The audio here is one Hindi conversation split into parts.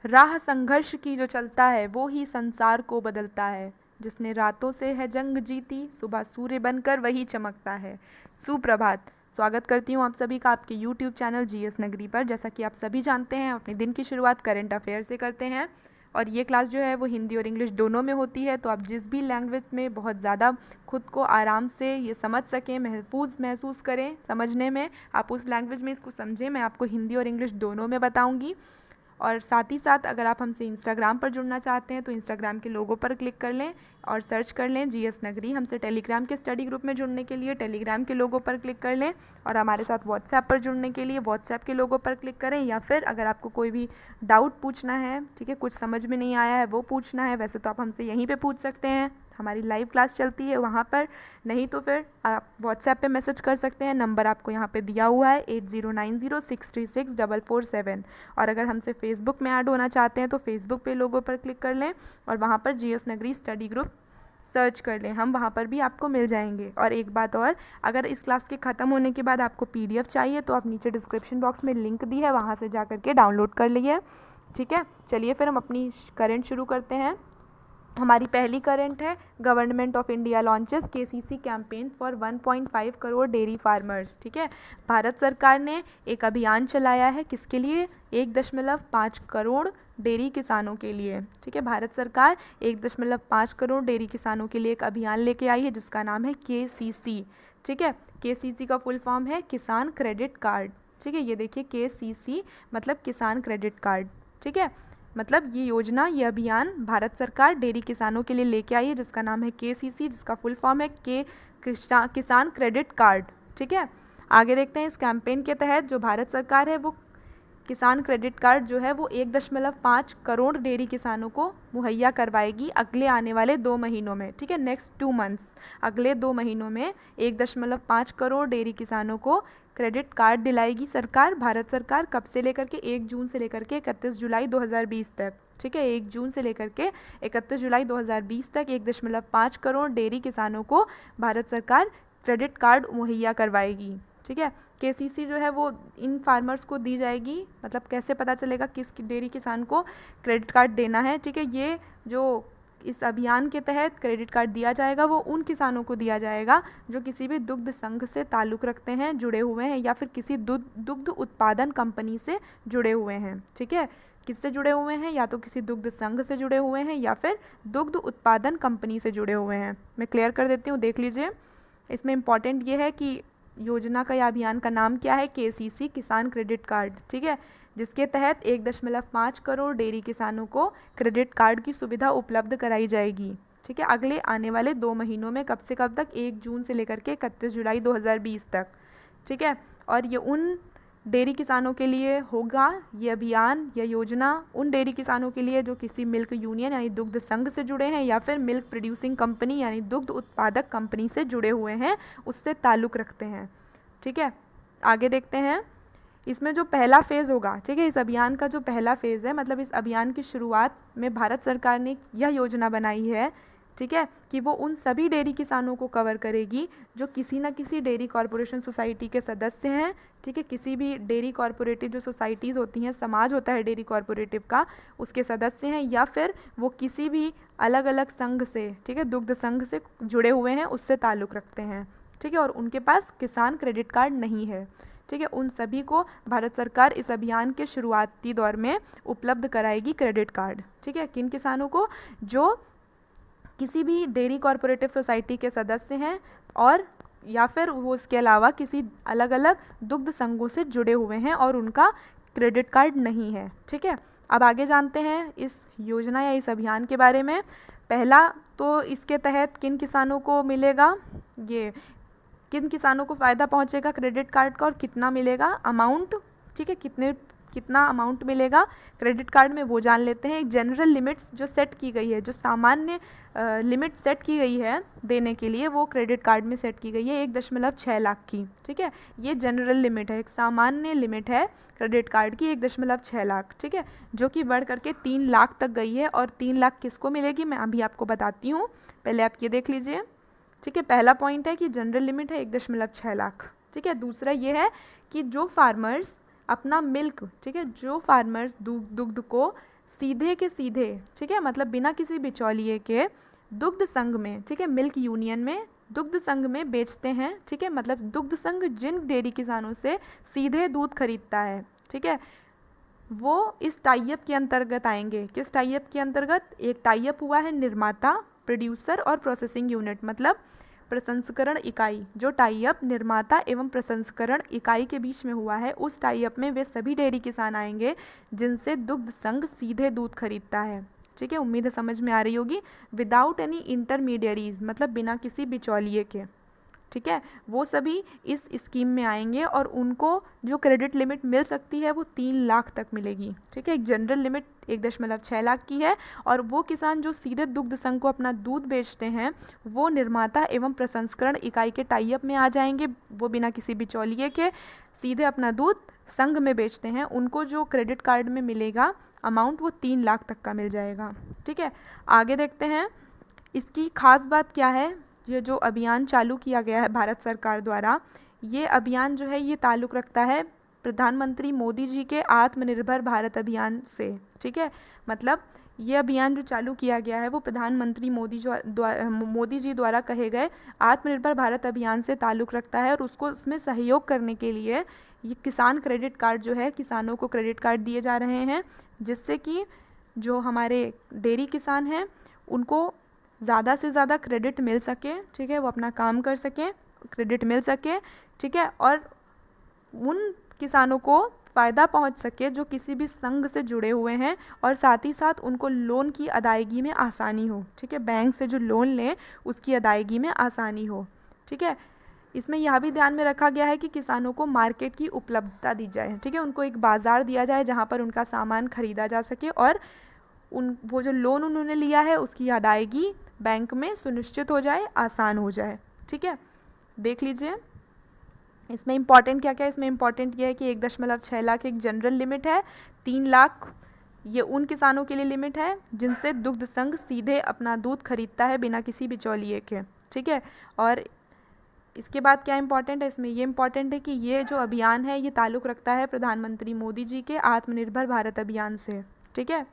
राह संघर्ष की जो चलता है वो ही संसार को बदलता है। जिसने रातों से है जंग जीती, सुबह सूर्य बनकर वही चमकता है। सुप्रभात। स्वागत करती हूँ आप सभी का आपके YouTube चैनल जीएस नगरी पर। जैसा कि आप सभी जानते हैं, अपने दिन की शुरुआत करंट अफेयर से करते हैं और ये क्लास जो है वो हिंदी और इंग्लिश दोनों में होती है। तो आप जिस भी लैंग्वेज में बहुत ज़्यादा खुद को आराम से ये समझ सकें, महफूज महसूस करें समझने में, आप उस लैंग्वेज में इसको समझें। मैं आपको हिंदी और इंग्लिश दोनों में बताऊँगी। और साथ ही साथ अगर आप हमसे इंस्टाग्राम पर जुड़ना चाहते हैं तो इंस्टाग्राम के लोगो पर क्लिक कर लें और सर्च कर लें जीएस नगरी। हमसे टेलीग्राम के स्टडी ग्रुप में जुड़ने के लिए टेलीग्राम के लोगो पर क्लिक कर लें और हमारे साथ व्हाट्सएप पर जुड़ने के लिए व्हाट्सएप के लोगो पर क्लिक करें। या फिर अगर आपको कोई भी डाउट पूछना है, ठीक है, कुछ समझ में नहीं आया है वो पूछना है, वैसे तो आप हमसे यहीं पर पूछ सकते हैं, हमारी लाइव क्लास चलती है वहाँ पर। नहीं तो फिर आप व्हाट्सएप पे मैसेज कर सकते हैं, नंबर आपको यहाँ पे दिया हुआ है 8090636447। और अगर हमसे फेसबुक में ऐड होना चाहते हैं तो फेसबुक पे लोगों पर क्लिक कर लें और वहाँ पर जीएस नगरी स्टडी ग्रुप सर्च कर लें, हम वहाँ पर भी आपको मिल जाएंगे। और एक बात और, अगर इस क्लास के ख़त्म होने के बाद आपको PDF चाहिए तो आप नीचे डिस्क्रिप्शन बॉक्स में लिंक दी है, वहाँ से जा करके डाउनलोड कर लीजिए। ठीक है, चलिए फिर हम अपनी करंट शुरू करते हैं। हमारी पहली करंट है, government of India launches KCC campaign for 1.5 crore dairy farmers. ठीक है, भारत सरकार ने एक अभियान चलाया है, किसके लिए? 1.5 करोड़ डेयरी किसानों के लिए। ठीक है, भारत सरकार 1.5 करोड़ डेयरी किसानों के लिए एक अभियान लेके आई है जिसका नाम है KCC। ठीक है, KCC का फुल फॉर्म है किसान क्रेडिट कार्ड। ठीक है, ये देखिए KCC मतलब किसान क्रेडिट कार्ड। ठीक है, मतलब ये योजना, ये अभियान भारत सरकार डेयरी किसानों के लिए लेके आई है जिसका नाम है KCC, जिसका फुल फॉर्म है किसान क्रेडिट कार्ड। ठीक है, आगे देखते हैं। इस कैंपेन के तहत जो भारत सरकार है वो किसान क्रेडिट कार्ड जो है वो 1.5 करोड़ डेयरी किसानों को मुहैया करवाएगी अगले आने वाले 2 महीनों में। ठीक है, नेक्स्ट 2 मंथ्स, अगले 2 महीनों में 1.5 करोड़ डेयरी किसानों को क्रेडिट कार्ड दिलाएगी सरकार, भारत सरकार। कब से लेकर के? 1 जून से लेकर के 31 जुलाई 2020 तक। ठीक है, 1 जून से लेकर के 31 जुलाई 2020 तक 1.5 करोड़ डेयरी किसानों को भारत सरकार क्रेडिट कार्ड मुहैया करवाएगी। ठीक है, KCC जो है वो इन फार्मर्स को दी जाएगी। मतलब कैसे पता चलेगा किस डेयरी किसान को क्रेडिट कार्ड देना है? ठीक है, ये जो इस अभियान के तहत क्रेडिट कार्ड दिया जाएगा वो उन किसानों को दिया जाएगा जो किसी भी दुग्ध संघ से ताल्लुक़ रखते हैं, जुड़े हुए हैं, या फिर किसी दुग्ध उत्पादन कंपनी से जुड़े हुए हैं। ठीक है, किससे जुड़े हुए हैं? या तो किसी दुग्ध संघ से जुड़े हुए हैं या फिर दुग्ध उत्पादन कंपनी से जुड़े हुए हैं। मैं क्लियर कर देती हूँ, देख लीजिए। इसमें इम्पॉर्टेंट ये है कि योजना का या अभियान का नाम क्या है? KCC किसान क्रेडिट कार्ड। ठीक है, जिसके तहत 1.5 करोड़ डेयरी किसानों को क्रेडिट कार्ड की सुविधा उपलब्ध कराई जाएगी। ठीक है, अगले आने वाले 2 महीनों में, कब से कब तक? 1 जून से लेकर के 31 जुलाई 2020 तक। ठीक है, और ये उन डेयरी किसानों के लिए होगा, ये अभियान या योजना उन डेयरी किसानों के लिए जो किसी मिल्क यूनियन यानी दुग्ध संघ से जुड़े हैं या फिर मिल्क प्रोड्यूसिंग कंपनी यानी दुग्ध उत्पादक कंपनी से जुड़े हुए हैं, उससे ताल्लुक़ रखते हैं। ठीक है, आगे देखते हैं। इसमें जो पहला फ़ेज़ होगा, ठीक है, इस अभियान का जो पहला फ़ेज़ है, मतलब इस अभियान की शुरुआत में भारत सरकार ने यह योजना बनाई है, ठीक है, कि वो उन सभी डेयरी किसानों को कवर करेगी जो किसी न किसी डेयरी कॉरपोरेशन सोसाइटी के सदस्य हैं। ठीक है, किसी भी डेयरी कॉरपोरेटिव जो सोसाइटीज़ होती हैं, समाज होता है डेयरी कॉरपोरेटिव का, उसके सदस्य हैं, या फिर वो किसी भी अलग अलग संघ से, ठीक है, दुग्ध संघ से जुड़े हुए हैं, उससे ताल्लुक़ रखते हैं। ठीक है, और उनके पास किसान क्रेडिट कार्ड नहीं है। ठीक है, उन सभी को भारत सरकार इस अभियान के शुरुआती दौर में उपलब्ध कराएगी क्रेडिट कार्ड। ठीक है, किन किसानों को? जो किसी भी डेयरी कॉरपोरेटिव सोसाइटी के सदस्य हैं और या फिर वो इसके अलावा किसी अलग अलग दुग्ध संघों से जुड़े हुए हैं और उनका क्रेडिट कार्ड नहीं है। ठीक है, अब आगे जानते हैं इस योजना या इस अभियान के बारे में। पहला तो इसके तहत किन किसानों को मिलेगा, ये किन किसानों को फ़ायदा पहुंचेगा क्रेडिट कार्ड का और कितना मिलेगा अमाउंट। ठीक है, कितना अमाउंट मिलेगा क्रेडिट कार्ड में वो जान लेते हैं। एक जनरल लिमिट्स जो सेट की गई है, जो सामान्य लिमिट सेट की गई है देने के लिए, वो क्रेडिट कार्ड में सेट की गई है 1.6 लाख की। ठीक है, ये जनरल लिमिट है, एक सामान्य लिमिट है क्रेडिट कार्ड की 1.6 लाख। ठीक है, जो कि बढ़ करके 3 लाख तक गई है। और 3 लाख किसको मिलेगी मैं अभी आपको बताती हूँ, पहले आप ये देख लीजिए। ठीक है, पहला पॉइंट है कि जनरल लिमिट है 1.6 लाख। ठीक है, दूसरा ये है कि जो फार्मर्स अपना मिल्क, ठीक है, जो फार्मर्स दुग्ध को सीधे के सीधे, ठीक है, मतलब बिना किसी बिचौलिए के दुग्ध संघ में, ठीक है, मिल्क यूनियन में दुग्ध संघ में बेचते हैं, ठीक है, मतलब दुग्ध संघ जिन डेयरी किसानों से सीधे दूध खरीदता है, ठीक है, वो इस टाइप के अंतर्गत आएंगे। किस टाइप के अंतर्गत? एक टाइप हुआ है निर्माता, प्रोड्यूसर और प्रोसेसिंग यूनिट, मतलब प्रसंस्करण इकाई। जो टाइप निर्माता एवं प्रसंस्करण इकाई के बीच में हुआ है, उस टाइप में वे सभी डेयरी किसान आएंगे जिनसे दुग्ध संघ सीधे दूध खरीदता है, ठीक है। उम्मीद है समझ में आ रही होगी। विदाउट एनी इंटरमीडियरीज, मतलब बिना किसी बिचौलिए के, ठीक है, वो सभी इस स्कीम में आएंगे और उनको जो क्रेडिट लिमिट मिल सकती है वो 3 लाख तक मिलेगी, ठीक है। एक जनरल लिमिट 1.6 लाख की है और वो किसान जो सीधे दुग्ध संघ को अपना दूध बेचते हैं वो निर्माता एवं प्रसंस्करण इकाई के टाइप में आ जाएंगे। वो बिना किसी बिचौलिए के सीधे अपना दूध संघ में बेचते हैं। उनको जो क्रेडिट कार्ड में मिलेगा अमाउंट वो 3 लाख तक का मिल जाएगा, ठीक है। आगे देखते हैं इसकी खास बात क्या है। ये जो अभियान चालू किया गया है भारत सरकार द्वारा, ये अभियान जो है ये ताल्लुक़ रखता है प्रधानमंत्री मोदी जी के आत्मनिर्भर भारत अभियान से, ठीक है। मतलब ये अभियान जो चालू किया गया है वो प्रधानमंत्री मोदी जी द्वारा कहे गए आत्मनिर्भर भारत अभियान से ताल्लुक़ रखता है और उसको उसमें सहयोग करने के लिए ये किसान क्रेडिट कार्ड जो है, किसानों को क्रेडिट कार्ड दिए जा रहे हैं, जिससे कि जो हमारे डेयरी किसान हैं उनको ज़्यादा से ज़्यादा क्रेडिट मिल सके, ठीक है, वो अपना काम कर सकें, क्रेडिट मिल सके, ठीक है, और उन किसानों को फ़ायदा पहुंच सके जो किसी भी संघ से जुड़े हुए हैं और साथ ही साथ उनको लोन की अदायगी में आसानी हो, ठीक है, बैंक से जो लोन लें उसकी अदायगी में आसानी हो, ठीक है। इसमें यह भी ध्यान में रखा गया है कि किसानों को मार्केट की उपलब्धता दी जाए, ठीक है, उनको एक बाज़ार दिया जाए जहाँ पर उनका सामान खरीदा जा सके और वो जो लोन उन्होंने लिया है उसकी अदायगी बैंक में सुनिश्चित हो जाए, आसान हो जाए, ठीक है। देख लीजिए इसमें इम्पॉर्टेंट क्या क्या है। इसमें इम्पॉर्टेंट ये है कि 1.6 लाख एक जनरल लिमिट है, 3 लाख ये उन किसानों के लिए लिमिट है जिनसे दुग्ध संघ सीधे अपना दूध खरीदता है बिना किसी बिचौलिए के, ठीक है। और इसके बाद क्या इम्पॉर्टेंट है, इसमें ये इम्पॉर्टेंट है कि ये जो अभियान है ये ताल्लुक़ रखता है प्रधानमंत्री मोदी जी के आत्मनिर्भर भारत अभियान से, ठीक है।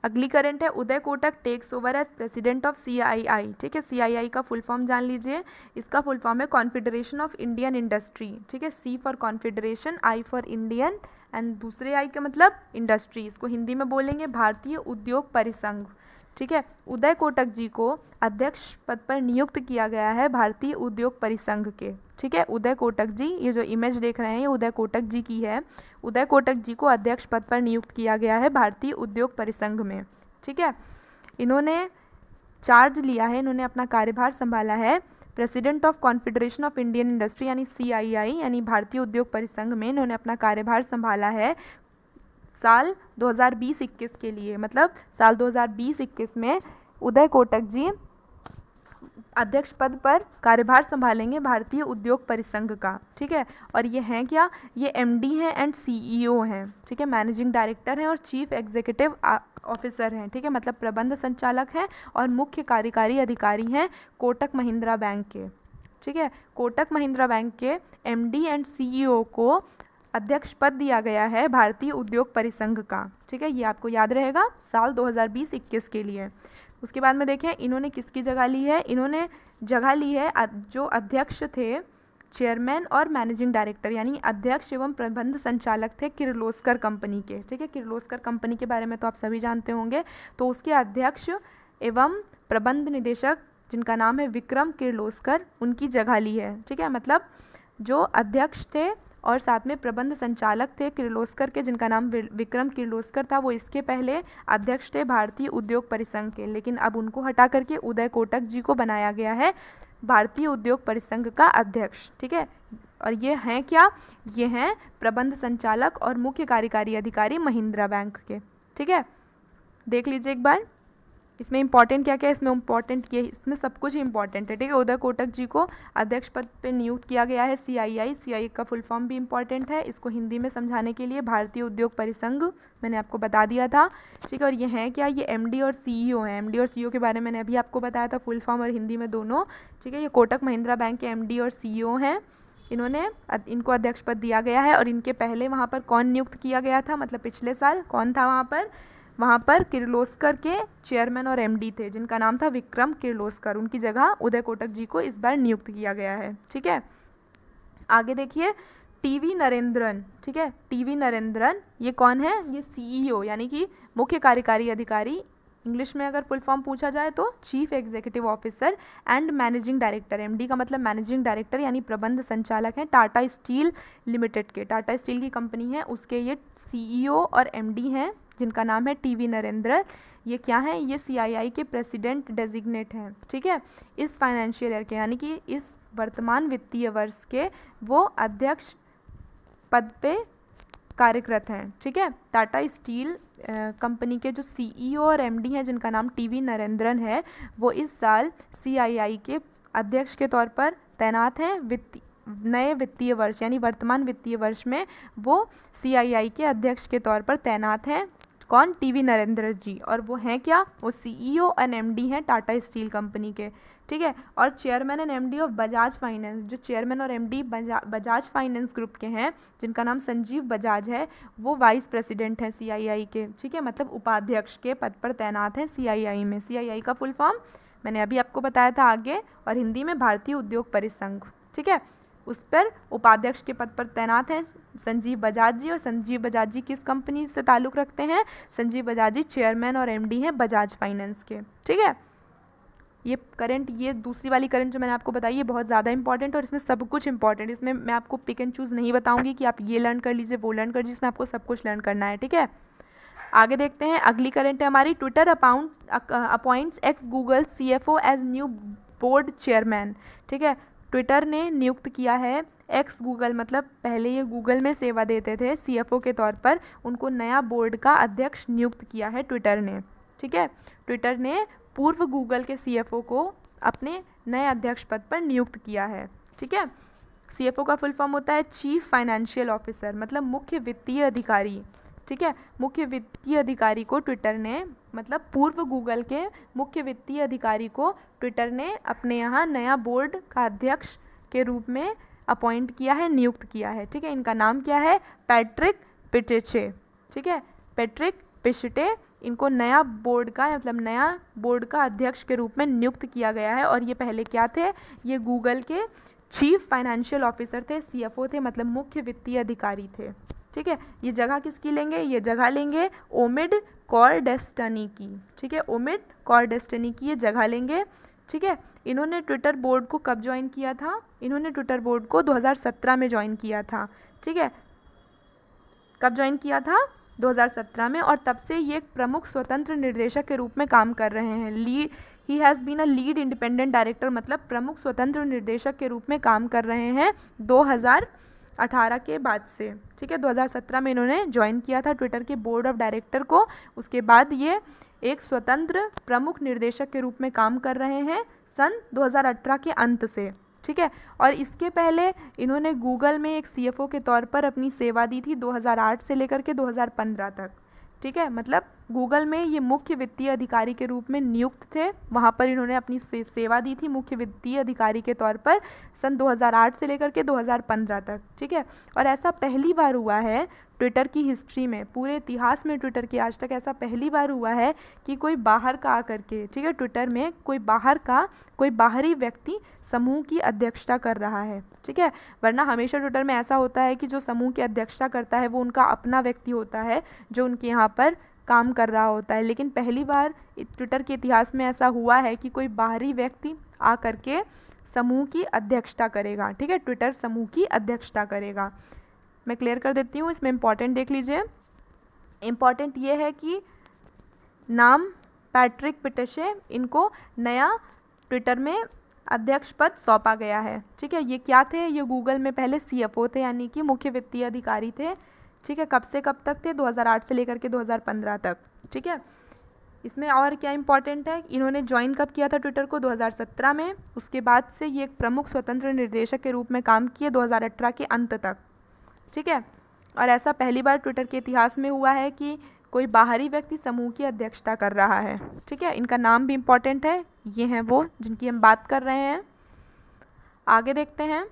अगली करंट है Uday Kotak takes over as president of CII, ठीक है। CII का फुल फॉर्म जान लीजिए। इसका फुल फॉर्म है कॉन्फेडरेशन ऑफ इंडियन इंडस्ट्री, ठीक है। C for confederation, I for Indian and दूसरे I का मतलब इंडस्ट्री। इसको हिंदी में बोलेंगे भारतीय उद्योग परिसंघ, ठीक है। उदय कोटक जी को अध्यक्ष पद पर नियुक्त किया गया है भारतीय उद्योग परिसंघ के, ठीक है। उदय कोटक जी, ये जो इमेज देख रहे हैं ये उदय कोटक जी की है। उदय कोटक जी को अध्यक्ष पद पर नियुक्त किया गया है भारतीय उद्योग परिसंघ में, ठीक है। इन्होंने चार्ज लिया है, इन्होंने अपना कार्यभार संभाला है president of confederation of Indian industry यानी CII यानी भारतीय उद्योग परिसंघ में इन्होंने अपना कार्यभार संभाला है साल 2020-21 के लिए। मतलब साल 2020-21 में उदय कोटक जी अध्यक्ष पद पर कार्यभार संभालेंगे भारतीय उद्योग परिसंघ का, ठीक है। और ये हैं क्या, ये MD हैं एंड CEO हैं, ठीक है, मैनेजिंग डायरेक्टर हैं और चीफ एग्जीक्यूटिव ऑफिसर हैं, ठीक है, मतलब प्रबंध संचालक हैं और मुख्य कार्यकारी अधिकारी हैं कोटक महिंद्रा बैंक के, ठीक है। कोटक महिंद्रा बैंक के MD एंड CEO को अध्यक्ष पद दिया गया है भारतीय उद्योग परिसंघ का, ठीक है। ये आपको याद रहेगा साल 2020-21 के लिए। उसके बाद में देखें इन्होंने किसकी जगह ली है। इन्होंने जगह ली है जो अध्यक्ष थे, चेयरमैन और मैनेजिंग डायरेक्टर यानी अध्यक्ष एवं प्रबंध संचालक थे किर्लोस्कर कंपनी के, ठीक है। किर्लोस्कर कंपनी के बारे में तो आप सभी जानते होंगे। तो उसके अध्यक्ष एवं प्रबंध निदेशक जिनका नाम है विक्रम किर्लोस्कर, उनकी जगह ली है, ठीक है। मतलब जो अध्यक्ष थे और साथ में प्रबंध संचालक थे किर्लोस्कर के जिनका नाम विक्रम किर्लोस्कर था, वो इसके पहले अध्यक्ष थे भारतीय उद्योग परिसंघ के, लेकिन अब उनको हटा करके उदय कोटक जी को बनाया गया है भारतीय उद्योग परिसंघ का अध्यक्ष, ठीक है। और ये हैं क्या, ये हैं प्रबंध संचालक और मुख्य कार्यकारी अधिकारी महिंद्रा बैंक के, ठीक है। देख लीजिए एक बार इसमें इंपॉर्टेंट क्या क्या है। इसमें इंपॉर्टेंट ये, इसमें सब कुछ इंपॉर्टेंट है, ठीक है। उदय कोटक जी को अध्यक्ष पद पे नियुक्त किया गया है CII का फुल फॉर्म भी इंपॉर्टेंट है। इसको हिंदी में समझाने के लिए भारतीय उद्योग परिसंघ मैंने आपको बता दिया था, ठीक है। और ये हैं क्या, ये MD और CEO हैं। MD और CEO के बारे में मैंने अभी आपको बताया था, फुल फॉर्म और हिंदी में दोनों, ठीक है। ये कोटक महिंद्रा बैंक के MD और CEO हैं। इनको अध्यक्ष पद दिया गया है और इनके पहले वहाँ पर कौन नियुक्त किया गया था, मतलब पिछले साल कौन था वहाँ पर, वहाँ पर किर्लोस्कर के चेयरमैन और एमडी थे जिनका नाम था विक्रम किर्लोस्कर। उनकी जगह उदय कोटक जी को इस बार नियुक्त किया गया है। ठीक है, आगे देखिए टीवी नरेंद्रन। ठीक है, टीवी नरेंद्रन ये कौन है? ये सीईओ यानी कि मुख्य कार्यकारी अधिकारी, इंग्लिश में अगर फुल फॉर्म पूछा जाए तो chief executive officer and managing director. MD का मतलब मैनेजिंग डायरेक्टर यानी प्रबंध संचालक हैं टाटा स्टील लिमिटेड के। टाटा स्टील की कंपनी है, उसके ये सीईओ और एमडी हैं जिनका नाम है टीवी नरेंद्र। ये क्या है? ये सीआईआई के प्रेसिडेंट डेजिग्नेट हैं। ठीक है, इस फाइनेंशियल ईयर के यानी कि इस वर्तमान वित्तीय वर्ष के वो अध्यक्ष पद पे कार्यरत हैं। ठीक है, टाटा स्टील कंपनी के जो सीईओ और एमडी हैं जिनका नाम टीवी नरेंद्रन है, वो इस साल सीआईआई के अध्यक्ष के तौर पर तैनात हैं। नए वित्तीय वर्ष यानी वर्तमान वित्तीय वर्ष में वो सीआईआई के अध्यक्ष के तौर पर तैनात हैं। कौन? टीवी नरेंद्र जी। और वो हैं क्या? वो सीईओ एंड एमडी हैं टाटा स्टील कंपनी के। ठीक है, और chairman and MD of Bajaj finance. जो चेयरमैन और एमडी बजाज फाइनेंस ग्रुप के हैं जिनका नाम संजीव बजाज है, वो वाइस प्रेसिडेंट हैं सीआईआई के। ठीक है, मतलब उपाध्यक्ष के पद पर तैनात हैं सीआईआई में। सीआईआई का फुल फॉर्म मैंने अभी आपको बताया था आगे, और हिंदी में भारतीय उद्योग परिसंघ। ठीक है, उस पर उपाध्यक्ष के पद पर तैनात हैं संजीव बजाज जी। और संजीव बजाज जी किस कंपनी से ताल्लुक़ रखते हैं? संजीव बजाज जी चेयरमैन और एमडी हैं बजाज फाइनेंस के। ठीक है, ये करंट, ये दूसरी वाली करंट जो मैंने आपको बताई है बहुत ज़्यादा इंपॉर्टेंट, और इसमें सब कुछ इंपॉर्टेंट। इसमें मैं आपको पिक एंड चूज़ नहीं बताऊंगी कि आप ये लर्न कर लीजिए वो लर्न कर लीजिए, इसमें आपको सब कुछ लर्न करना है। ठीक है, आगे देखते हैं। अगली करंट है हमारी, Twitter appoints ex Google CFO as new board chairman. ठीक है, ट्विटर ने नियुक्त किया है एक्स गूगल, मतलब पहले ये गूगल में सेवा देते थे सीएफओ के तौर पर, उनको नया बोर्ड का अध्यक्ष नियुक्त किया है ट्विटर ने। ठीक है, ट्विटर ने पूर्व गूगल के सीएफओ को अपने नए अध्यक्ष पद पर नियुक्त किया है। ठीक है, सीएफओ का फुल फॉर्म होता है चीफ फाइनेंशियल ऑफिसर, मतलब मुख्य वित्तीय अधिकारी। ठीक है, मुख्य वित्तीय अधिकारी को ट्विटर ने, मतलब पूर्व गूगल के मुख्य वित्तीय अधिकारी को ट्विटर ने अपने यहाँ नया बोर्ड का अध्यक्ष के रूप में अपॉइंट किया है, नियुक्त किया है। ठीक है, इनका नाम क्या है? पैट्रिक पिटेचे। ठीक है, पैट्रिक पिचटे, इनको नया बोर्ड का, मतलब नया बोर्ड का अध्यक्ष के रूप में नियुक्त किया गया है। और ये पहले क्या थे? ये गूगल के चीफ फाइनेंशियल ऑफिसर थे, सीएफओ थे, मतलब मुख्य वित्तीय अधिकारी थे। ठीक है, ये जगह किसकी लेंगे? ये जगह लेंगे ओमिड कॉरडेस्टनी की। ठीक है, ओमिड कॉरडेस्टनी की ये जगह लेंगे। ठीक है, इन्होंने ट्विटर बोर्ड को कब ज्वाइन किया था? इन्होंने ट्विटर बोर्ड को 2017 में ज्वाइन किया था। ठीक है, कब ज्वाइन किया था? 2017 में। और तब से ये एक प्रमुख स्वतंत्र निर्देशक के रूप में काम कर रहे हैं। He has been a lead independent director, मतलब प्रमुख स्वतंत्र निर्देशक के रूप में काम कर रहे हैं 2018 के बाद से। ठीक है, 2017 में इन्होंने ज्वाइन किया था ट्विटर के बोर्ड ऑफ डायरेक्टर को। उसके बाद ये एक स्वतंत्र प्रमुख निर्देशक के रूप में काम कर रहे हैं सन 2018 के अंत से। ठीक है, और इसके पहले इन्होंने गूगल में एक सीएफओ के तौर पर अपनी सेवा दी थी 2008 से लेकर के 2015 तक। ठीक है, मतलब गूगल में ये मुख्य वित्तीय अधिकारी के रूप में नियुक्त थे, वहाँ पर इन्होंने अपनी सेवा दी थी मुख्य वित्तीय अधिकारी के तौर पर सन 2008 से लेकर के 2015 तक। ठीक है, और ऐसा पहली बार हुआ है ट्विटर की हिस्ट्री में, पूरे इतिहास में ट्विटर की आज तक ऐसा पहली बार हुआ है कि कोई बाहर का आकर के, ठीक है, ट्विटर में कोई बाहरी व्यक्ति समूह की अध्यक्षता कर रहा है। ठीक है, वरना हमेशा ट्विटर में ऐसा होता है कि जो समूह की अध्यक्षता करता है वो उनका अपना व्यक्ति होता है जो उनके यहाँ पर काम कर रहा होता है। लेकिन पहली बार ट्विटर के इतिहास में ऐसा हुआ है कि कोई बाहरी व्यक्ति आ करके समूह की अध्यक्षता करेगा। ठीक है, ट्विटर समूह की अध्यक्षता करेगा। मैं क्लियर कर देती हूँ, इसमें इम्पॉर्टेंट देख लीजिए। इम्पॉर्टेंट ये है कि नाम पैट्रिक पिटेशे, इनको नया ट्विटर में अध्यक्ष पद सौंपा गया है। ठीक है, ये क्या थे? ये गूगल में पहले सीएफओ थे, यानी कि मुख्य वित्तीय अधिकारी थे। ठीक है, कब से कब तक थे? 2008 से लेकर के 2015 तक। ठीक है, इसमें और क्या इंपॉर्टेंट है? इन्होंने ज्वाइन कब किया था ट्विटर को? 2017 में। उसके बाद से ये एक प्रमुख स्वतंत्र निर्देशक के रूप में काम किए 2018 के अंत तक। ठीक है, और ऐसा पहली बार ट्विटर के इतिहास में हुआ है कि कोई बाहरी व्यक्ति समूह की अध्यक्षता कर रहा है। ठीक है, इनका नाम भी इम्पॉर्टेंट है, ये हैं वो जिनकी हम बात कर रहे हैं। आगे देखते हैं।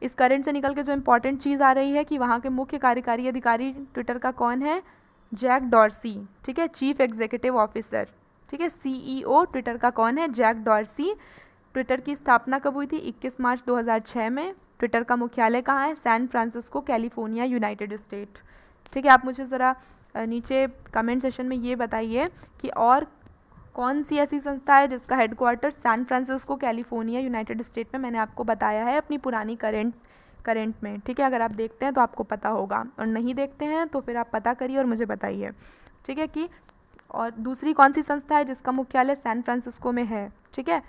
इस करंट से निकल के जो इम्पोर्टेंट चीज़ आ रही है कि वहाँ के मुख्य कार्यकारी अधिकारी ट्विटर का कौन है? जैक डॉर्सी, ठीक है, चीफ एग्जीक्यूटिव ऑफिसर, ठीक है। सीईओ ट्विटर का कौन है? Jack Dorsey. ट्विटर की स्थापना कब हुई थी? 21 मार्च 2006 में। ट्विटर का मुख्यालय कहाँ है? San Francisco, California, United State, ठीक है। आप मुझे ज़रा नीचे कमेंट सेशन में ये बताइए कि और कौन सी ऐसी संस्था है जिसका headquarter San Francisco, California, United State में। मैंने आपको बताया है अपनी पुरानी करंट में, ठीक है। अगर आप देखते हैं तो आपको पता होगा, और नहीं देखते हैं तो फिर आप पता करिए और मुझे बताइए, ठीक है। कि और दूसरी कौन सी संस्था है जिसका मुख्यालय सैन फ्रांसिस्को में है, ठीक है।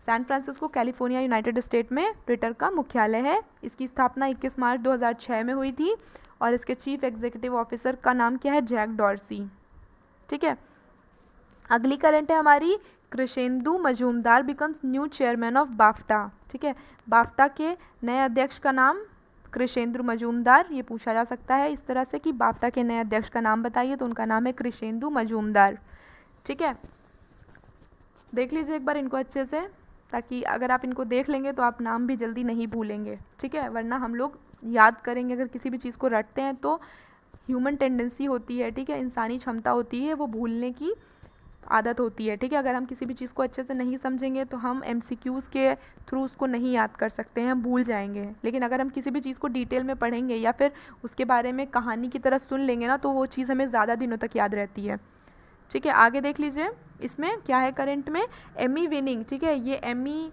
San Francisco, California, United State में ट्विटर का मुख्यालय है। इसकी स्थापना 21 मार्च 2006 में हुई थी और इसके चीफ एग्जीक्यूटिव ऑफिसर का नाम क्या है? जैक डॉर्सी, ठीक है। अगली करंट है हमारी, Krishendu Majumdar becomes new chairman of BAFTA, ठीक है। बाफ्टा के नए अध्यक्ष का नाम कृषेंदु मजूमदार, ये पूछा जा सकता है इस तरह से कि बाफ्टा के नए अध्यक्ष का नाम बताइए, तो उनका नाम है कृषेंदु मजूमदार, ठीक है। देख लीजिए एक बार इनको अच्छे से, ताकि अगर आप इनको देख लेंगे तो आप नाम भी जल्दी नहीं भूलेंगे, ठीक है। वरना हम लोग याद करेंगे, अगर किसी भी चीज़ को रटते हैं तो ह्यूमन टेंडेंसी होती है, ठीक है, इंसानी क्षमता होती है, वो भूलने की आदत होती है, ठीक है। अगर हम किसी भी चीज़ को अच्छे से नहीं समझेंगे तो हम MCQs के थ्रू उसको नहीं याद कर सकते हैं, हम भूल जाएंगे। लेकिन अगर हम किसी भी चीज़ को डिटेल में पढ़ेंगे या फिर उसके बारे में कहानी की तरह सुन लेंगे ना, तो वो चीज़ हमें ज़्यादा दिनों तक याद रहती है, ठीक है। आगे देख लीजिए, इसमें क्या है करंट में, एमी विनिंग, ठीक है। ये एमी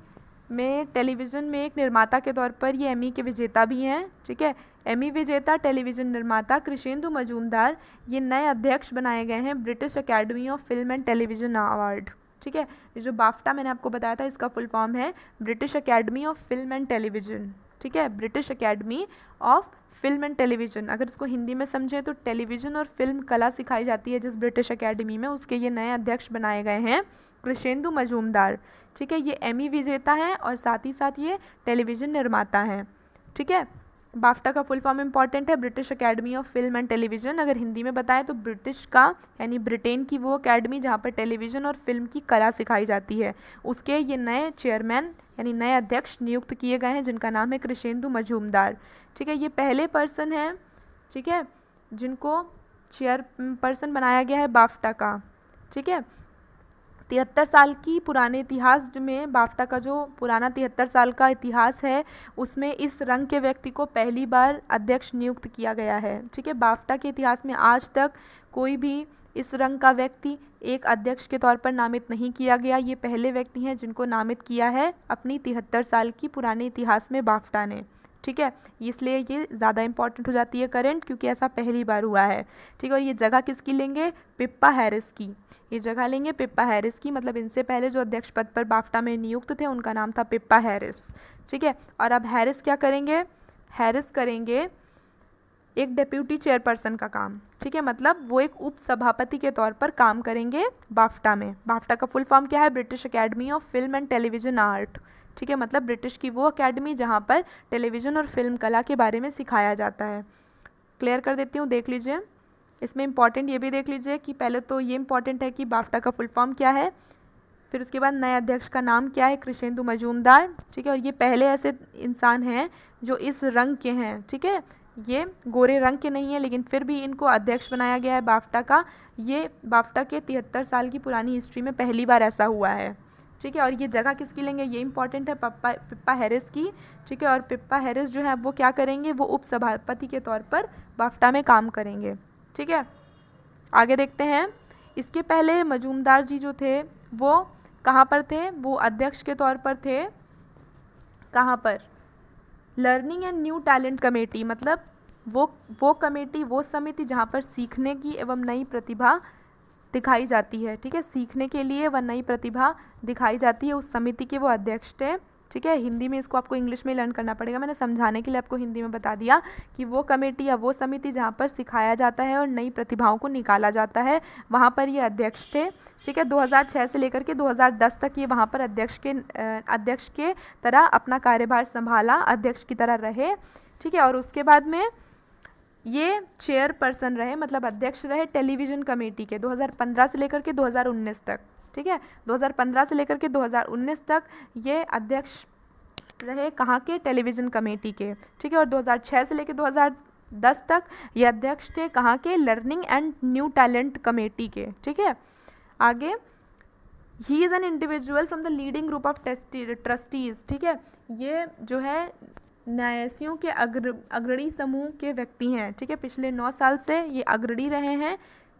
में टेलीविज़न में एक निर्माता के तौर पर ये एमी के विजेता भी हैं, ठीक है। एमी विजेता टेलीविज़न निर्माता कृषेंदु मजूमदार ये नए अध्यक्ष बनाए गए हैं British academy of film and television award, ठीक है। ये जो बाफ्टा मैंने आपको बताया था इसका फुल फॉर्म है British academy of film and television, ठीक है। British academy of film and television, अगर इसको हिंदी में समझें तो टेलीविज़न और फिल्म कला सिखाई जाती है जिस ब्रिटिश अकेडमी में, उसके ये नए अध्यक्ष बनाए गए हैं कृषेंदु मजूमदार, ठीक है। ये एमी विजेता हैं और साथ ही साथ ये टेलीविज़न निर्माता हैं, ठीक है। बाफ्टा का फुल फॉर्म इंपॉर्टेंट है, British academy of film and television. अगर हिंदी में बताएं तो ब्रिटिश का यानी ब्रिटेन की वो अकेडमी जहाँ पर टेलीविज़न और फिल्म की कला सिखाई जाती है, उसके ये नए चेयरमैन यानी नए अध्यक्ष नियुक्त किए गए हैं जिनका नाम है कृषेंदु मजूमदार, ठीक है। ये पहले पर्सन हैं, ठीक है, जिनको चेयरपर्सन बनाया गया है बाफ्टा का, ठीक है। 73 साल की पुराने इतिहास में बाफ्टा का जो पुराना 73 साल का इतिहास है उसमें इस रंग के व्यक्ति को पहली बार अध्यक्ष नियुक्त किया गया है, ठीक है। बाफ्टा के इतिहास में आज तक कोई भी इस रंग का व्यक्ति एक अध्यक्ष के तौर पर नामित नहीं किया गया, ये पहले व्यक्ति हैं जिनको नामित किया है अपनी 73 साल की पुराने इतिहास में बाफ्टा ने, ठीक है। इसलिए ये ज़्यादा इंपॉर्टेंट हो जाती है करंट, क्योंकि ऐसा पहली बार हुआ है, ठीक है। और ये जगह किसकी लेंगे? पिप्पा हैरिस की, ये जगह लेंगे पिप्पा हैरिस की, मतलब इनसे पहले जो अध्यक्ष पद पर बाफ्टा में नियुक्त थे उनका नाम था पिप्पा हैरिस, ठीक है। और अब हैरिस क्या करेंगे? हैरिस करेंगे एक डेप्यूटी चेयरपर्सन का काम, ठीक है, मतलब वो एक उप सभापति के तौर पर काम करेंगे बाफ्टा में। बाफ्टा का फुल फॉर्म क्या है? British academy of film and television art, ठीक है, मतलब ब्रिटिश की वो अकेडमी जहाँ पर टेलीविज़न और फिल्म कला के बारे में सिखाया जाता है। क्लियर कर देती हूँ, देख लीजिए। इसमें इंपॉर्टेंट ये भी देख लीजिए कि पहले तो ये इंपॉर्टेंट है कि बाफ्टा का फुल फॉर्म क्या है, फिर उसके बाद नए अध्यक्ष का नाम क्या है? कृषेंदु मजूमदार, ठीक है। और ये पहले ऐसे इंसान हैं जो इस रंग के हैं, ठीक है, ये गोरे रंग के नहीं है लेकिन फिर भी इनको अध्यक्ष बनाया गया है बाफ्टा का। ये बाफ्टा के 73 साल की पुरानी हिस्ट्री में पहली बार ऐसा हुआ है, ठीक है। और ये जगह किसकी लेंगे? ये इंपॉर्टेंट है पिप्पा हैरिस की, ठीक है। और पिप्पा हैरिस जो है वो क्या करेंगे? वो उप सभापति के तौर पर बाफ्टा में काम करेंगे, ठीक है। आगे देखते हैं। इसके पहले मजूमदार जी जो थे वो कहाँ पर थे? वो अध्यक्ष के तौर पर थे कहाँ पर? Learning and new talent committee, मतलब वो कमेटी, वो समिति जहाँ पर सीखने की एवं नई प्रतिभा दिखाई जाती है, ठीक है। सीखने के लिए वह नई प्रतिभा दिखाई जाती है, उस समिति के वो अध्यक्ष थे, ठीक है। हिंदी में इसको आपको इंग्लिश में लर्न करना पड़ेगा, मैंने समझाने के लिए आपको हिंदी में बता दिया कि वो कमेटी या वो समिति जहाँ पर सिखाया जाता है और नई प्रतिभाओं को निकाला जाता है, वहाँ पर ये अध्यक्ष थे, ठीक है। 2006 से लेकर के 2010 तक ये वहाँ पर अध्यक्ष के तरह अपना कार्यभार संभाला, अध्यक्ष की तरह रहे, ठीक है। और उसके बाद में ये चेयरपर्सन रहे, मतलब अध्यक्ष रहे टेलीविज़न कमेटी के 2015 से लेकर के 2019 तक, ठीक है। 2015 से लेकर के 2019 तक ये अध्यक्ष रहे कहाँ के? टेलीविज़न कमेटी के, ठीक है। और 2006 से लेकर 2010 तक ये अध्यक्ष थे, कहाँ के, learning and new talent committee के। ठीक है, आगे, he is an individual from the leading group of trustees. ठीक है, ये जो है न्यायाधीशों के अग्रणी समूह के व्यक्ति हैं। ठीक है, पिछले 9 साल से ये अग्रणी रहे हैं।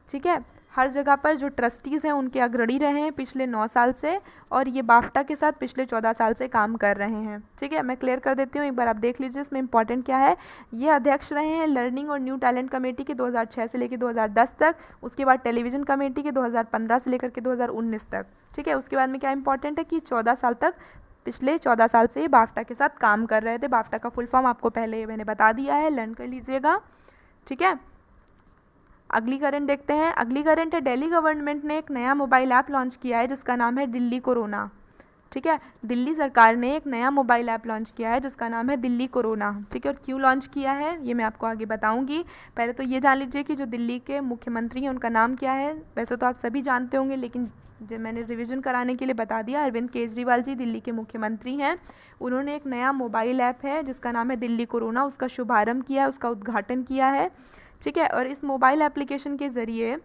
ठीक है, हर जगह पर जो ट्रस्टीज़ हैं उनके अग्रणी रहे हैं पिछले 9 साल से, और ये बाफ्टा के साथ पिछले 14 साल से काम कर रहे हैं। ठीक है, मैं क्लियर कर देती हूँ, एक बार आप देख लीजिए इसमें इंपॉर्टेंट क्या है। ये अध्यक्ष रहे हैं लर्निंग और न्यू टैलेंट कमेटी के 2006 से लेकर 2010 तक, उसके बाद टेलीविज़न कमेटी के 2015 से लेकर के 2019 तक। ठीक है, उसके बाद में क्या इंपॉर्टेंट है कि 14 साल तक, पिछले 14 साल से ये बाफ्टा के साथ काम कर रहे थे। बाफ्टा का फुल फॉर्म आपको पहले मैंने बता दिया है, लर्न कर लीजिएगा। ठीक है, अगली करंट देखते हैं। अगली करंट है, दिल्ली गवर्नमेंट ने एक नया मोबाइल ऐप लॉन्च किया है जिसका नाम है दिल्ली कोरोना। ठीक है, दिल्ली सरकार ने एक नया मोबाइल ऐप लॉन्च किया है जिसका नाम है दिल्ली कोरोना। ठीक है, और क्यों लॉन्च किया है ये मैं आपको आगे बताऊंगी। पहले तो ये जान लीजिए कि जो दिल्ली के मुख्यमंत्री हैं उनका नाम क्या है। वैसे तो आप सभी जानते होंगे, लेकिन जो मैंने रिवीजन कराने के लिए बता दिया, अरविंद केजरीवाल जी दिल्ली के मुख्यमंत्री हैं। उन्होंने एक नया मोबाइल ऐप है जिसका नाम है दिल्ली कोरोना, उसका शुभारम्भ किया है, उसका उद्घाटन किया है। ठीक है, और इस मोबाइल एप्लीकेशन के ज़रिए,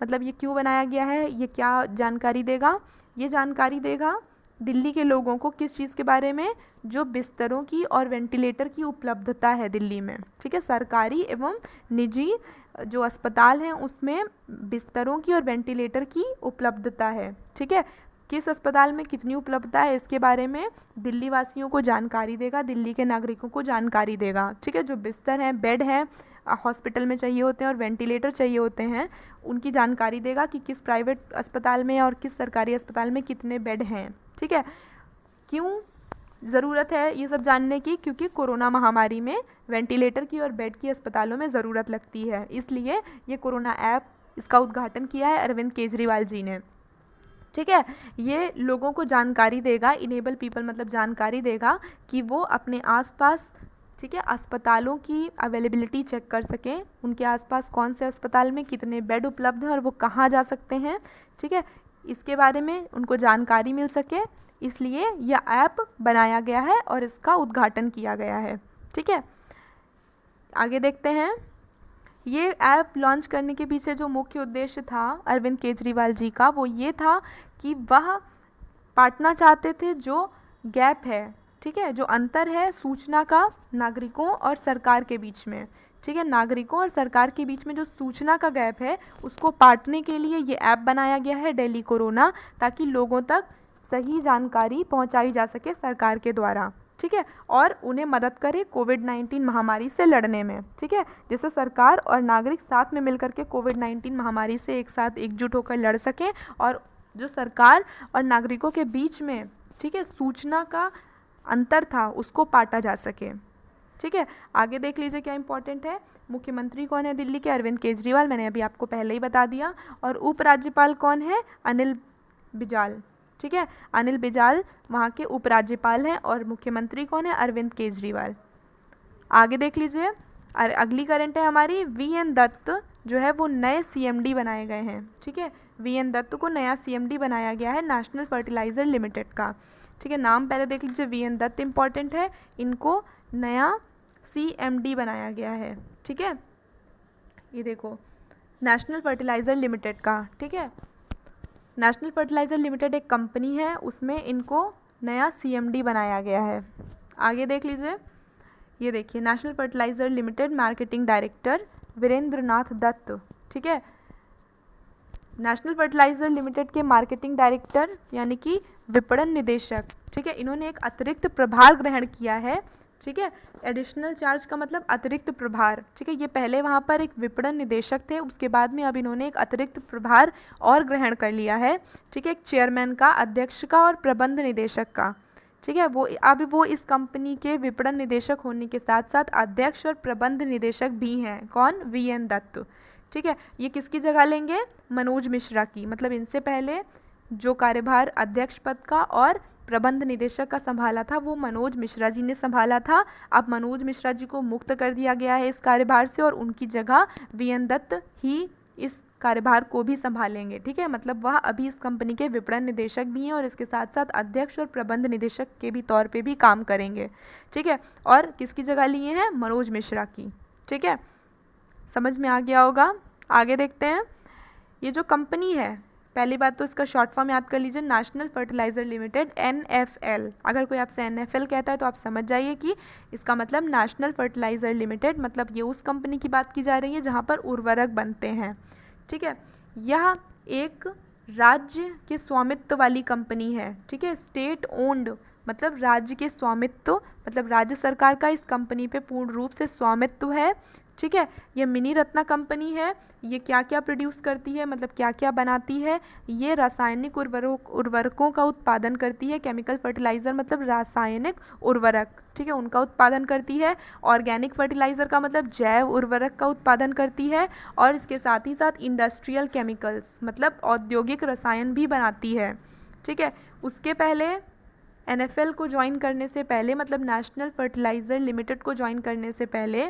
मतलब ये क्यों बनाया गया है, ये क्या जानकारी देगा, ये जानकारी देगा दिल्ली के लोगों को किस चीज़ के बारे में, जो बिस्तरों की और वेंटिलेटर की उपलब्धता है दिल्ली में। ठीक है, सरकारी एवं निजी जो अस्पताल हैं उसमें बिस्तरों की और वेंटिलेटर की उपलब्धता है। ठीक है, किस अस्पताल में कितनी उपलब्धता है इसके बारे में दिल्ली वासियों को जानकारी देगा, दिल्ली के नागरिकों को जानकारी देगा। ठीक है, जो बिस्तर हैं, बेड हैं, हॉस्पिटल में चाहिए होते हैं और वेंटिलेटर चाहिए होते हैं, उनकी जानकारी देगा कि किस प्राइवेट अस्पताल में और किस सरकारी अस्पताल में कितने बेड हैं। ठीक है, क्यों ज़रूरत है ये सब जानने की, क्योंकि कोरोना महामारी में वेंटिलेटर की और बेड की अस्पतालों में ज़रूरत लगती है, इसलिए ये कोरोना ऐप, इसका उद्घाटन किया है अरविंद केजरीवाल जी ने। ठीक है, ये लोगों को जानकारी देगा, इनेबल पीपल मतलब जानकारी देगा कि वो अपने आसपास, ठीक है, अस्पतालों की अवेलेबिलिटी चेक कर सकें, उनके आसपास कौन से अस्पताल में कितने बेड उपलब्ध हैं और वो कहाँ जा सकते हैं। ठीक है, इसके बारे में उनको जानकारी मिल सके, इसलिए यह ऐप बनाया गया है और इसका उद्घाटन किया गया है। ठीक है, आगे देखते हैं। ये ऐप लॉन्च करने के पीछे जो मुख्य उद्देश्य था अरविंद केजरीवाल जी का, वो ये था कि वह पाटना चाहते थे जो गैप है, ठीक है, जो अंतर है सूचना का नागरिकों और सरकार के बीच में। ठीक है, नागरिकों और सरकार के बीच में जो सूचना का गैप है उसको पाटने के लिए ये ऐप बनाया गया है दिल्ली कोरोना, ताकि लोगों तक सही जानकारी पहुंचाई जा सके सरकार के द्वारा। ठीक है, और उन्हें मदद करे कोविड-19 महामारी से लड़ने में। ठीक है, जिससे सरकार और नागरिक साथ में मिलकर के कोविड-19 महामारी से एक साथ एकजुट होकर लड़ सकें, और जो सरकार और नागरिकों के बीच में, ठीक है, सूचना का अंतर था उसको पाटा जा सके। ठीक है, आगे देख लीजिए क्या इंपॉर्टेंट है। मुख्यमंत्री कौन है दिल्ली के, अरविंद केजरीवाल, मैंने अभी आपको पहले ही बता दिया। और उपराज्यपाल कौन है, अनिल बिजाल। ठीक है, अनिल बिजाल वहाँ के उपराज्यपाल हैं, और मुख्यमंत्री कौन है, अरविंद केजरीवाल। आगे देख लीजिए, अगली करंट है हमारी, वी.एन. दत्त जो है वो नए CMD बनाए गए हैं। ठीक है, वी.एन. दत्त को नया CMD बनाया गया है नेशनल फर्टिलाइज़र लिमिटेड का। ठीक है, नाम पहले देख लीजिए, वी.एन. दत्त इंपॉर्टेंट है, इनको नया CMD बनाया गया है। ठीक है, ये देखो, नेशनल फर्टिलाइज़र लिमिटेड का। ठीक है, नेशनल फर्टिलाइज़र लिमिटेड एक कंपनी है, उसमें इनको नया CMD बनाया गया है। आगे देख लीजिए, ये देखिए, National Fertilizer Limited marketing director Virendra Nath Dutt. ठीक है, नेशनल फर्टिलाइज़र लिमिटेड के मार्केटिंग डायरेक्टर यानी कि विपणन निदेशक। ठीक है, इन्होंने एक अतिरिक्त प्रभार ग्रहण किया है। ठीक है, एडिशनल चार्ज का मतलब अतिरिक्त प्रभार। ठीक है, ये पहले वहाँ पर एक विपणन निदेशक थे, उसके बाद में अब इन्होंने एक अतिरिक्त प्रभार और ग्रहण कर लिया है। ठीक है, एक चेयरमैन का, अध्यक्ष का और प्रबंध निदेशक का। ठीक है, वो इस कंपनी के विपणन निदेशक होने के साथ साथ अध्यक्ष और प्रबंध निदेशक भी हैं। कौन, वी.एन. दत्त। ठीक है, ये किसकी जगह लेंगे, मनोज मिश्रा की। मतलब इनसे पहले जो कार्यभार अध्यक्ष पद का और प्रबंध निदेशक का संभाला था वो मनोज मिश्रा जी ने संभाला था। अब मनोज मिश्रा जी को मुक्त कर दिया गया है इस कार्यभार से, और उनकी जगह वी.एन. दत्त ही इस कार्यभार को भी संभालेंगे। ठीक है, मतलब वह अभी इस कंपनी के विपणन निदेशक भी हैं और इसके साथ साथ अध्यक्ष और प्रबंध निदेशक के भी तौर पे भी काम करेंगे। ठीक है, और किसकी जगह लिए हैं, मनोज मिश्रा की। ठीक है, समझ में आ गया होगा। आगे देखते हैं। ये जो कंपनी है, पहली बात तो इसका शॉर्ट फॉर्म याद कर लीजिए, नेशनल फर्टिलाइज़र लिमिटेड, NFL। अगर कोई आपसे NFL कहता है तो आप समझ जाइए कि इसका मतलब नेशनल फर्टिलाइज़र लिमिटेड, मतलब ये उस कंपनी की बात की जा रही है जहाँ पर उर्वरक बनते हैं। ठीक है, यह एक राज्य के स्वामित्व वाली कंपनी है। ठीक है, स्टेट ओन्ड, मतलब राज्य के स्वामित्व, मतलब राज्य सरकार का इस कंपनी पे पूर्ण रूप से स्वामित्व है। ठीक है, ये मिनी रत्ना कंपनी है। ये क्या क्या प्रोड्यूस करती है, मतलब क्या क्या बनाती है? ये रासायनिक उर्वरकों का उत्पादन करती है। केमिकल फर्टिलाइज़र मतलब रासायनिक उर्वरक, ठीक है, उनका उत्पादन करती है। ऑर्गेनिक फर्टिलाइज़र का मतलब जैव उर्वरक का उत्पादन करती है। और इसके साथ ही साथ इंडस्ट्रियल केमिकल्स मतलब औद्योगिक रसायन भी बनाती है। ठीक है, उसके पहले NFL को ज्वाइन करने से पहले, मतलब नेशनल फर्टिलाइज़र लिमिटेड को ज्वाइन करने से पहले,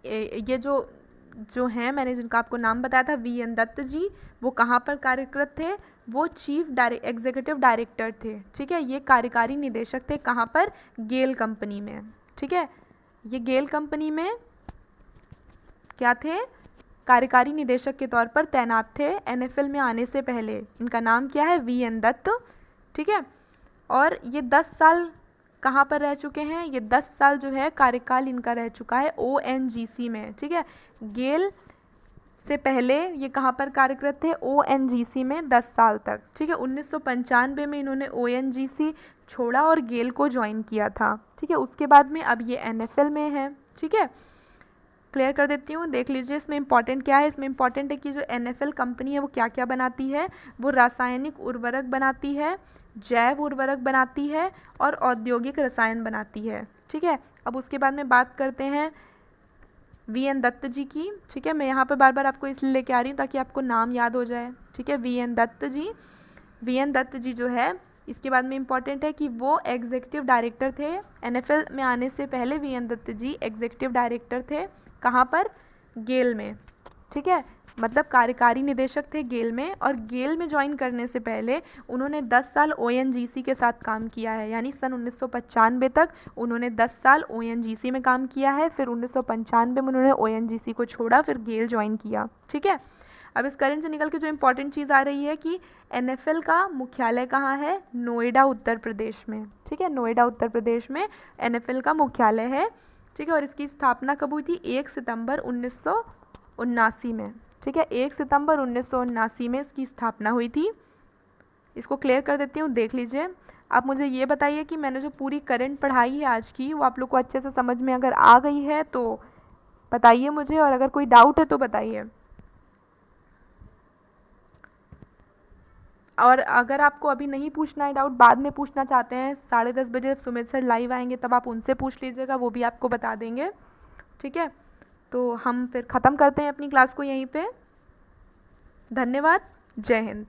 ये जो हैं, मैंने जिनका आपको नाम बताया था, VN दत्त जी, वो कहाँ पर कार्यरत थे? वो चीफ एग्जीक्यूटिव डायरेक्टर थे। ठीक है, ये कार्यकारी निदेशक थे। कहाँ पर? गेल कंपनी में। ठीक है, ये गेल कंपनी में क्या थे? कार्यकारी निदेशक के तौर पर तैनात थे NFL में आने से पहले। इनका नाम क्या है? VN दत्त। ठीक है, और ये 10 साल कहाँ पर रह चुके हैं? ये 10 साल जो है कार्यकाल इनका रह चुका है ONGC में। ठीक है, गेल से पहले ये कहाँ पर कार्यरत थे? ONGC में 10 साल तक। ठीक है, 1995 में इन्होंने ONGC छोड़ा और गेल को ज्वाइन किया था। ठीक है, उसके बाद में अब ये NFL में है। ठीक है, क्लियर कर देती हूँ, देख लीजिए इसमें इंपॉर्टेंट क्या है। इसमें इंपॉर्टेंट है कि जो NFL कंपनी है वो क्या क्या बनाती है। वो रासायनिक उर्वरक बनाती है, जैव उर्वरक बनाती है और औद्योगिक रसायन बनाती है। ठीक है, अब उसके बाद में बात करते हैं VN दत्त जी की। ठीक है, मैं यहाँ पे बार बार आपको इसलिए लेके आ रही हूँ ताकि आपको नाम याद हो जाए। ठीक है, VN दत्त जी, VN दत्त जी जो है, इसके बाद में इम्पॉर्टेंट है कि वो एग्जीक्यूटिव डायरेक्टर थे। NFL में आने से पहले VN दत्त जी एग्जीक्यूटिव डायरेक्टर थे। कहाँ पर? गेल में। ठीक है, मतलब कार्यकारी निदेशक थे गेल में। और गेल में ज्वाइन करने से पहले उन्होंने 10 साल ONGC के साथ काम किया है, यानी सन 1995 तक उन्होंने 10 साल ONGC में काम किया है। फिर 1995 में उन्होंने ONGC को छोड़ा, फिर गेल ज्वाइन किया। ठीक है, अब इस करंट से निकल के जो इम्पोर्टेंट चीज़ आ रही है कि NFL का मुख्यालय कहाँ है? नोएडा, उत्तर प्रदेश में। ठीक है, नोएडा उत्तर प्रदेश में NFL का मुख्यालय है। ठीक है, और इसकी स्थापना कब हुई थी? 1 सितंबर 1979 में। ठीक है, 1 सितंबर 1979 में इसकी स्थापना हुई थी। इसको क्लियर कर देती हूँ, देख लीजिए। आप मुझे ये बताइए कि मैंने जो पूरी करंट पढ़ाई है आज की, वो आप लोग को अच्छे से समझ में अगर आ गई है तो बताइए मुझे, और अगर कोई डाउट है तो बताइए। और अगर आपको अभी नहीं पूछना है डाउट, बाद में पूछना चाहते हैं, 10:30 बजे जब सुमित सर लाइव आएंगे तब आप उनसे पूछ लीजिएगा, वो भी आपको बता देंगे। ठीक है, तो हम फिर ख़त्म करते हैं अपनी क्लास को यहीं पे। धन्यवाद, जय हिंद।